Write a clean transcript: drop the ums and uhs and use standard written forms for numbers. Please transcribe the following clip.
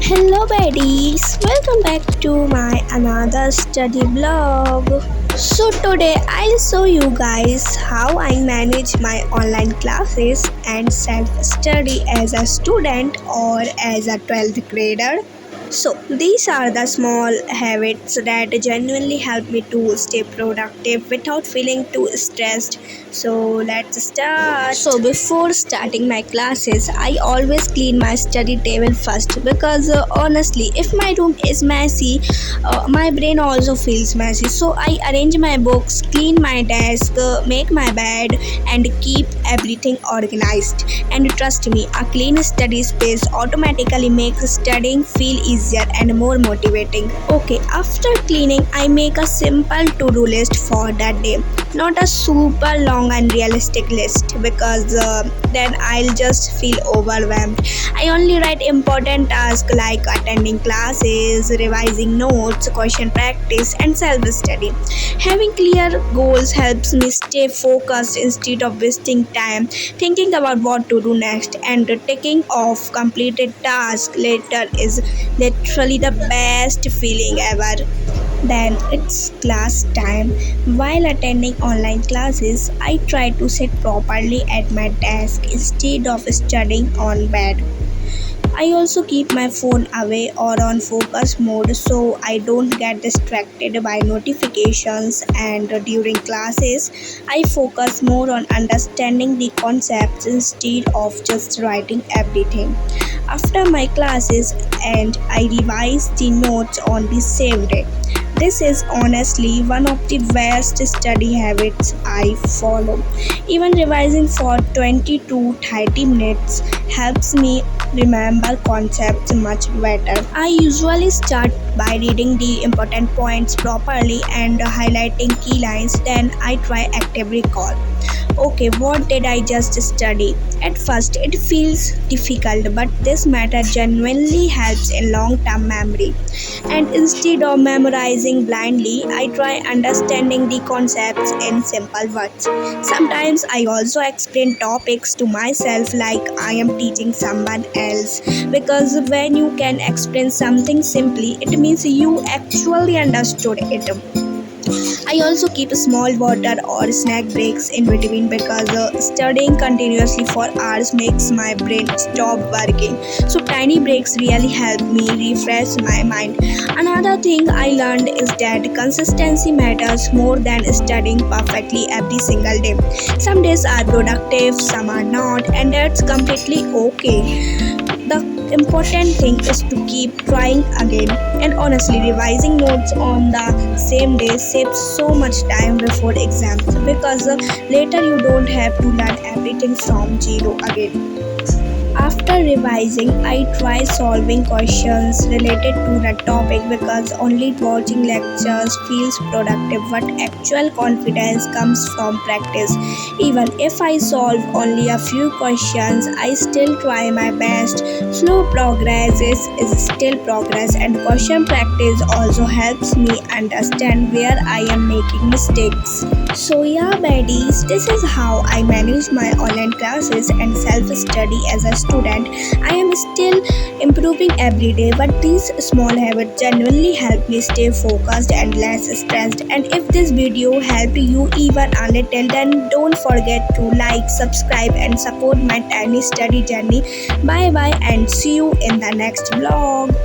Hello baddies, welcome back to my another study vlog. So today I'll show you guys how I manage my online classes and self-study as a student or as a 12th grader. So these are the small habits that genuinely help me to stay productive without feeling too stressed. So let's start. So before starting my classes, I always clean my study table first because honestly, if my room is messy, my brain also feels messy. So I arrange my books, clean my desk, make my bed, and keep everything organized. And trust me, a clean study space automatically makes studying feel easier and more motivating. Okay, after cleaning, I make a simple to-do list for that day, not a super long unrealistic list because then I'll just feel overwhelmed. I only write important tasks like attending classes, revising notes, question practice, and self study. Having clear goals helps me stay focused instead of wasting time thinking about what to do next, and ticking off completed tasks later is literally the best feeling ever. Then it's class time. While attending online classes, I try to sit properly at my desk instead of studying on bed. I also keep my phone away or on focus mode so I don't get distracted by notifications, and during classes I focus more on understanding the concepts instead of just writing everything. After my classes and I revise the notes on the same day. This is honestly one of the best study habits I follow. Even revising for 20 to 30 minutes helps me remember concepts much better. I usually start by reading the important points properly and highlighting key lines, then I try active recall. Okay, what did I just study? At first, it feels difficult, but this method genuinely helps in long term memory. And instead of memorizing blindly, I try understanding the concepts in simple words. Sometimes I also explain topics to myself like I am teaching someone else, because when you can explain something simply, it means you actually understood it. I also keep small water or snack breaks in between because studying continuously for hours makes my brain stop working. So tiny breaks really help me refresh my mind. Another thing I learned is that consistency matters more than studying perfectly every single day. Some days are productive, some are not, and that's completely okay. The important thing is to keep trying again, and honestly, revising notes on the same day saves so much time before exams because later you don't have to learn everything from zero again. After revising, I try solving questions related to the topic because only watching lectures feels productive, but actual confidence comes from practice. Even if I solve only a few questions, I still try my best. Slow progress is still progress, and question practice also helps me understand where I am making mistakes. So yeah, baddies, this is how I manage my online classes and self-study as a student. I am still improving every day, but these small habits genuinely help me stay focused and less stressed. And if this video helped you even a little, then don't forget to like, subscribe, and support my tiny study journey. Bye bye, and see you in the next vlog.